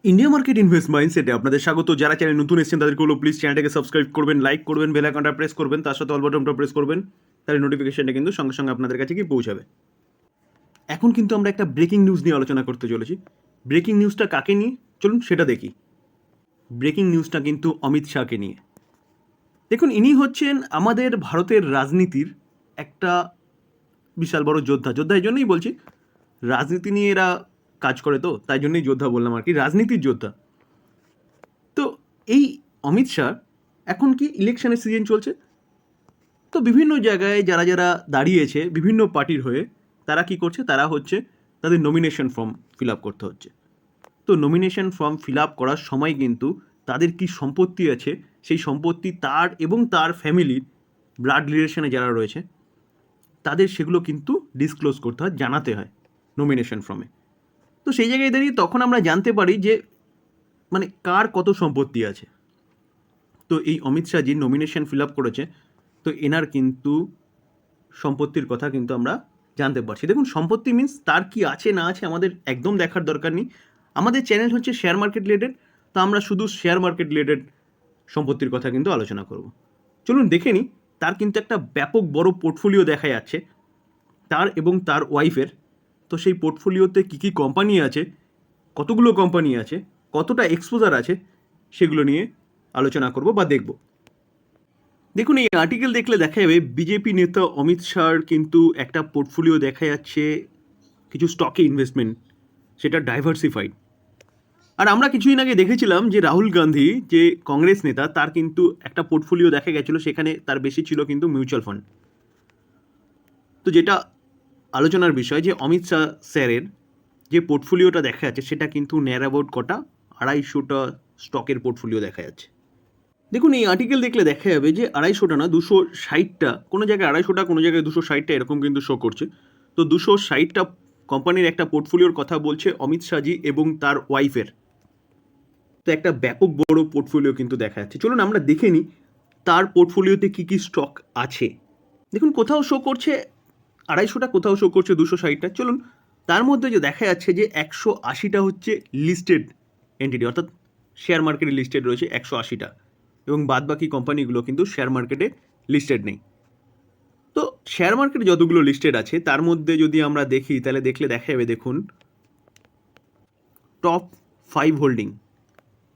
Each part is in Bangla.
ইন্ডিয়া মার্কেট ইনভেস্ট মাইন্ডসেটে আপনাদের স্বাগত। যারা চ্যানেল নতুন এসেছেন তাদেরকে হলো প্লিজ চ্যানেলটাকে সাবস্ক্রাইব করবেন, লাইক করবেন, বেল আইকনটা প্রেস করবেন, তার সাথে অল বাটনটা প্রেস করবেন, তাহলে নোটিফিকেশনটা কিন্তু সঙ্গে সঙ্গে আপনাদের কাছে গিয়ে পৌঁছাবে। এখন কিন্তু আমরা একটা ব্রেকিং নিউজ নিয়ে আলোচনা করতে চলেছি। ব্রেকিং নিউজটা কাকে নিয়ে চলুন সেটা দেখি। ব্রেকিং নিউজটা কিন্তু অমিত শাহকে নিয়ে। দেখুন, ইনি হচ্ছেন আমাদের ভারতের রাজনীতির একটা বিশাল বড় যোদ্ধা। যোদ্ধা এই জন্যই বলছি, রাজনীতি নিয়ে এরা কাজ করে, তো তাই জন্যই যোদ্ধা বললাম আর কি, রাজনীতির যোদ্ধা। তো এই অমিত শাহ, এখন কি ইলেকশনের সিজন চলছে, তো বিভিন্ন জায়গায় যারা যারা দাঁড়িয়েছে বিভিন্ন পার্টির হয়ে, তারা কি করছে, তারা হচ্ছে তাদের নমিনেশন ফর্ম ফিল আপ করতে হচ্ছে। তো নমিনেশন ফর্ম ফিল আপ করার সময় কিন্তু তাদের কি সম্পত্তি আছে, সেই সম্পত্তি তার এবং তার ফ্যামিলির ব্লাড রিলেশনে যারা রয়েছে তাদের সেগুলো কিন্তু ডিসক্লোজ করতে হয়, জানাতে হয় নমিনেশন ফর্মে। তো সেই জায়গায় দাঁড়িয়ে তখন আমরা জানতে পারি যে মানে কার কত সম্পত্তি আছে। তো এই Amit Shahji nomination fill up করেছে, তো এনার কিন্তু সম্পত্তির কথা কিন্তু আমরা জানতে পারছি। দেখুন, সম্পত্তি মিন্স তার কি আছে না আছে আমাদের একদম দেখার দরকার নেই। আমাদের চ্যানেল হচ্ছে শেয়ার মার্কেট রিলেটেড, তো আমরা শুধু শেয়ার মার্কেট রিলেটেড সম্পত্তির কথা কিন্তু আলোচনা করব। চলুন দেখে নিই। তার কিন্তু একটা ব্যাপক বড় পোর্টফোলিও দেখা যাচ্ছে তার এবং তার ওয়াইফের। তো সেই পোর্টফোলিওতে কী কী কোম্পানি আছে, কতগুলো কোম্পানি আছে, কতটা এক্সপোজার আছে, সেগুলো নিয়ে আলোচনা করব বা দেখব। দেখুন, এই আর্টিকেল দেখলে দেখা যাবে বিজেপি নেতা অমিত শাহর কিন্তু একটা পোর্টফোলিও দেখা যাচ্ছে কিছু স্টকে ইনভেস্টমেন্ট, সেটা ডাইভার্সিফাইড। আর আমরা কিছুদিন আগে দেখেছিলাম যে রাহুল গান্ধী, যে কংগ্রেস নেতা, তার কিন্তু একটা পোর্টফোলিও দেখা গেছিলো, সেখানে তার বেশি ছিল কিন্তু মিউচুয়াল ফান্ড। তো যেটা আলোচনার বিষয় যে অমিত শাহ স্যারের যে পোর্টফোলিওটা দেখা যাচ্ছে সেটা কিন্তু নেয়ার অ্যাবাউট কটা 250টা স্টকের পোর্টফোলিও দেখা যাচ্ছে। দেখুন, এই আর্টিকেল দেখলে দেখা যাবে যে 250টা না, 260টা, কোনো জায়গায় 250টা, কোনো জায়গায় 260টা, এরকম কিন্তু শো করছে। তো 260টা কোম্পানির একটা পোর্টফোলিওর কথা বলছে অমিত শাহজি এবং তার ওয়াইফের। তো একটা ব্যাপক বড় পোর্টফোলিও কিন্তু দেখা যাচ্ছে। চলুন আমরা দেখে নিই তার পোর্টফোলিওতে কী কী স্টক আছে। দেখুন, কোথাও শো করছে 250টা, কোথাও শো করছে 260টা। চলুন, তার মধ্যে যে দেখা যাচ্ছে যে 180টা হচ্ছে লিস্টেড এন্টিটি, অর্থাৎ শেয়ার মার্কেটে লিস্টেড রয়েছে 180টা, এবং বাদবাকি কোম্পানিগুলো কিন্তু শেয়ার মার্কেটে লিস্টেড নেই। তো শেয়ার মার্কেটে যতগুলো লিস্টেড আছে তার মধ্যে যদি আমরা দেখি তাহলে দেখলে দেখা যাবে, দেখুন, টপ 5 হোল্ডিং,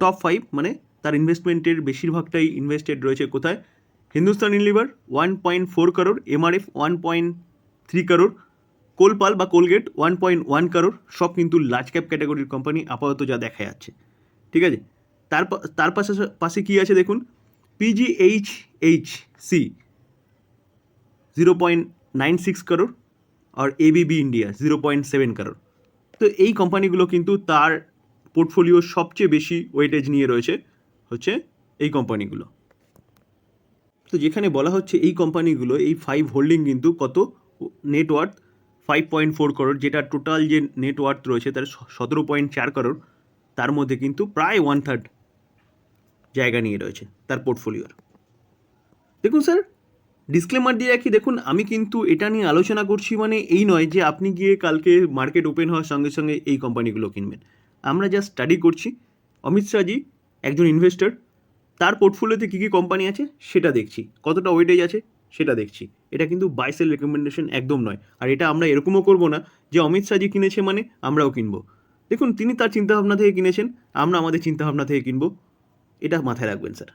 টপ 5 মানে তার ইনভেস্টমেন্টের বেশিরভাগটাই ইনভেস্টেড রয়েছে কোথায়? হিন্দুস্তান ইউনিলিভার 1.4 করোড়, এমআরএফ 1.3 করোড়, কোলপাল বা কোলগেট 1.1 করোড়, সব কিন্তু লার্জ ক্যাপ ক্যাটাগরির কোম্পানি আপাতত যা দেখা যাচ্ছে। ঠিক আছে, তার পাশে কী আছে দেখুন, পিজিএইচসি 0.96 করোড়, আর এবিবি ইন্ডিয়া 0.7 করোড়। তো এই কোম্পানিগুলো কিন্তু তার পোর্টফোলিওর সবচেয়ে বেশি ওয়েটেজ নিয়ে রয়েছে হচ্ছে এই কোম্পানিগুলো। তো যেখানে বলা হচ্ছে এই কোম্পানিগুলো, এই 5 হোল্ডিং কিন্তু কত নেটওয়ার্থ 5.4 করোড়, যেটা টোটাল যে নেটওয়ার্থ রয়েছে তার 17.4 করোড়, তার মধ্যে কিন্তু প্রায় 1/3 জায়গা নিয়ে রয়েছে তার পোর্টফোলিওর। দেখুন স্যার, ডিসক্লেমার দিয়ে রাখি, দেখুন আমি কিন্তু এটা নিয়ে আলোচনা করছি মানে এই নয় যে আপনি গিয়ে কালকে মার্কেট ওপেন হওয়ার সঙ্গে সঙ্গে এই কোম্পানিগুলো কিনবেন। আমরা যা স্টাডি করছি, অমিত শাহজি একজন ইনভেস্টর, তার পোর্টফোলিওতে কী কী কোম্পানি আছে সেটা দেখছি, কতটা ওয়েটেজ আছে সেটা দেখছি। এটা কিন্তু বাই সেল রেকমেন্ডেশন একদম নয়। আর এটা আমরা এরকমও করবো না যে অমিত শাহজি কিনেছে মানে আমরাও কিনবো। দেখুন, তিনি তার চিন্তাভাবনা থেকে কিনেছেন, আমরা আমাদের চিন্তাভাবনা থেকে কিনবো, এটা মাথায় রাখবেন স্যার।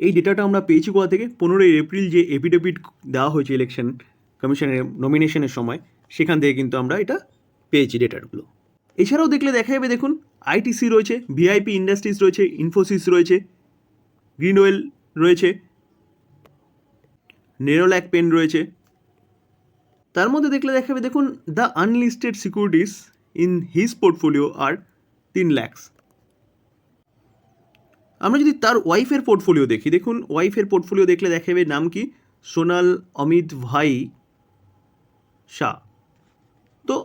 এই ডেটাটা আমরা পেয়েছি কোথা থেকে? 15ই এপ্রিল যে এফিডেভিট দেওয়া হয়েছে ইলেকশন কমিশনের নমিনেশনের সময়, সেখান থেকে কিন্তু আমরা এটা পেয়েছি ডেটাগুলো। এছাড়াও দেখলে দেখা যাবে, দেখুন, আইটিসি রয়েছে, ভিআইপি ইন্ডাস্ট্রিজ রয়েছে, ইনফোসিস রয়েছে, গ্রিনওয়েল রয়েছে, নেরোল্যাক পেন রয়েছে। তার মধ্যে দেখলে দেখা যাবে, দেখুন, the unlisted securities in his portfolio are 3 lakh. আমরা যদি তার ওয়াইফের পোর্টফোলিও দেখি, দেখুন, ওয়াইফের পোর্টফোলিও দেখলে দেখা যাবে নাম কি, সোনাল অমিত ভাই শাহ। তো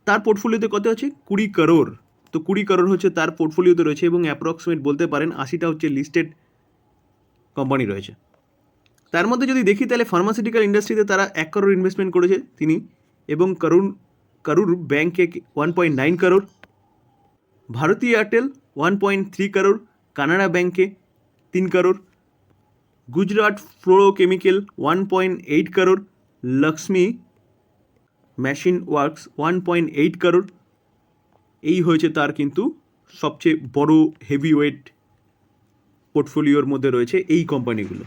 তার পোর্টফোলিওতে কত আছে? 20 করোড়। তো 20 করোড় হচ্ছে তার পোর্টফোলিওতে রয়েছে, এবং অ্যাপ্রক্সিমেট বলতে পারেন 80টা হচ্ছে লিস্টেড কোম্পানি রয়েছে। তার মধ্যে যদি দেখি তাহলে ফার্মাসিউটিক্যাল ইন্ডাস্ট্রিতে তারা 1 করোড় ইনভেস্টমেন্ট করেছে তিনি, এবং কারুর ব্যাংকে 1.9 করোড়, ভারতী এয়ারটেল 1.3 কারোর, কানাড়া ব্যাংকে 3 কারোর, গুজরাট ফ্লোরোকেমিক্যাল 1.8 কারোর, লক্ষ্মী মেশিন ওয়ার্কস 1.8 কারোর। এই হয়েছে তার কিন্তু সবচেয়ে বড় হেভি ওয়েট পোর্টফোলিওর মধ্যে রয়েছে এই কোম্পানিগুলো।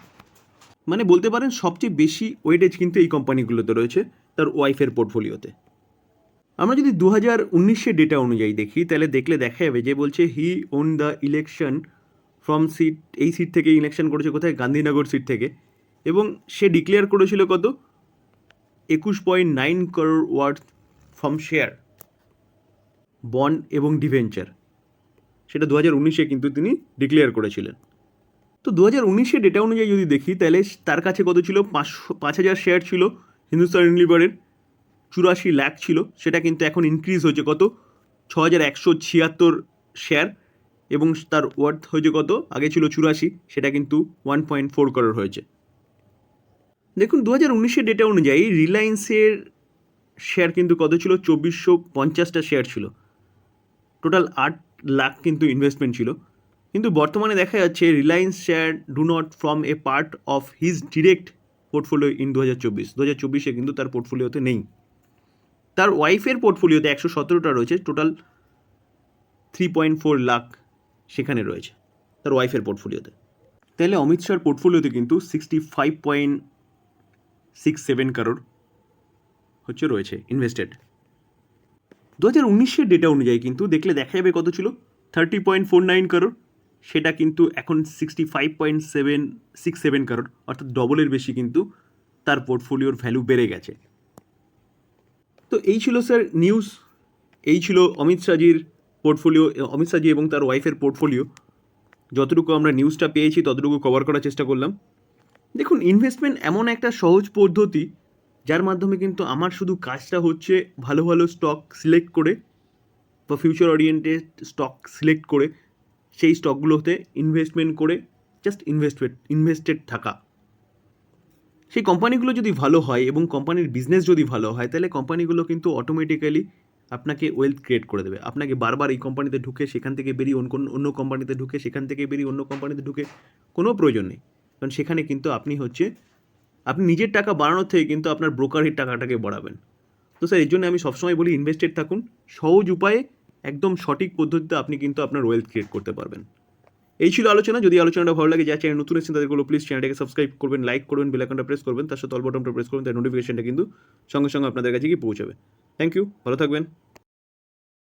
মানে বলতে পারেন সবচেয়ে বেশি ওয়েটেজ কিন্তু এই কোম্পানিগুলোতে রয়েছে তার ওয়াইফের পোর্টফোলিওতে। আমরা যদি 2019-এর ডেটা অনুযায়ী দেখি তাহলে দেখলে দেখা যাবে যে বলছে he won the election from seat, এই সিট থেকে ইলেকশন করেছে কোথায়, গান্ধীনগর সিট থেকে, এবং সে ডিক্লেয়ার করেছিল কত 21.9 crore worth from share, bond এবং ডিভেঞ্চার। সেটা 2019-এ কিন্তু তিনি ডিক্লেয়ার করেছিলেন। তো 2019-এর ডেটা অনুযায়ী যদি দেখি তাহলে তার কাছে কত ছিল, 5,000 শেয়ার ছিল হিন্দুস্তান ইউনিলিভারের, 84 লাখ ছিল। সেটা কিন্তু এখন ইনক্রিজ হয়েছে কত, 6,176 শেয়ার, এবং তার ওয়ার্থ হয়েছে কত, আগে ছিল 84, সেটা কিন্তু 1.4 করোড় হয়েছে। দেখুন 2019-এর ডেটা অনুযায়ী রিলায়েন্সের শেয়ার কিন্তু কত ছিল, 2,450টা শেয়ার ছিল, টোটাল 8 লাখ কিন্তু ইনভেস্টমেন্ট ছিল। কিন্তু বর্তমানে দেখা যাচ্ছে Reliance share do not form A part of his direct portfolio in 2024 কিন্তু তার পোর্টফোলিওতে নেই। তার ওয়াইফের পোর্টফোলিওতে 117টা রয়েছে, টোটাল 3.4 লাখ সেখানে রয়েছে তার ওয়াইফের পোর্টফোলিওতে। তাহলে অমিত শাহর পোর্টফোলিওতে কিন্তু 65.67 করোড় হচ্ছে রয়েছে ইনভেস্টেড। 2019-এর ডেটা অনুযায়ী কিন্তু দেখলে দেখা যাবে কত ছিল, 30.49 করোড়, সেটা কিন্তু এখন 65.67 করোড়, অর্থাৎ ডবলের বেশি কিন্তু তার পোর্টফোলিওর ভ্যালু বেড়ে গেছে। তো এই ছিল স্যার নিউজ, এই ছিল অমিত শাহজির পোর্টফোলিও, অমিত শাহজি এবং তার ওয়াইফের পোর্টফোলিও। যতটুকু আমরা নিউজটা পেয়েছি ততটুকু কভার করার চেষ্টা করলাম। দেখুন ইনভেস্টমেন্ট এমন একটা সহজ পদ্ধতি যার মাধ্যমে কিন্তু আমার শুধু কাজটা হচ্ছে ভালো ভালো স্টক সিলেক্ট করে বা ফিউচার ওরিয়েন্টেড স্টক সিলেক্ট করে সেই স্টকগুলোতে ইনভেস্টমেন্ট করে জাস্ট ইনভেস্টেড থাকা। সেই কোম্পানিগুলো যদি ভালো হয় এবং কোম্পানির বিজনেস যদি ভালো হয় তাহলে কোম্পানিগুলো কিন্তু অটোমেটিক্যালি আপনাকে ওয়েলথ ক্রিয়েট করে দেবে। আপনাকে বারবার এই কোম্পানিতে ঢুকে সেখান থেকে বেরিয়ে অন্য কোম্পানিতে ঢুকে সেখান থেকে বেরিয়ে অন্য কোম্পানিতে ঢুকে কোনো প্রয়োজন নেই, কারণ সেখানে কিন্তু আপনি নিজের টাকা বাড়ানোর থেকে কিন্তু আপনার ব্রোকারের টাকাটাকে বাড়াবেন। তো স্যার এর জন্য আমি সবসময় বলি ইনভেস্টেড থাকুন, সহজ উপায়ে একদম সঠিক পদ্ধতিতে আপনি কিন্তু আপনার ওয়েলথ ক্রিয়েট করতে পারবেন। এই ছিল আলোচনা। যদি আলোচনাটা ভালো লাগে, যারা চ্যানেল নতুন এসেছেন তাদেরগুলো প্লিজ চ্যানেলটাকে সাবস্ক্রাইব করবেন, লাইক করবেন, বেল আইকনটা প্রেস করবেন, তার সাথে অল বাটনটা প্রেস করবেন, তার নোটিফিকেশনটা কিন্তু সঙ্গে সঙ্গে আপনাদের কাছে গিয়ে পৌঁছাবে। থ্যাংক ইউ, ভালো থাকবেন।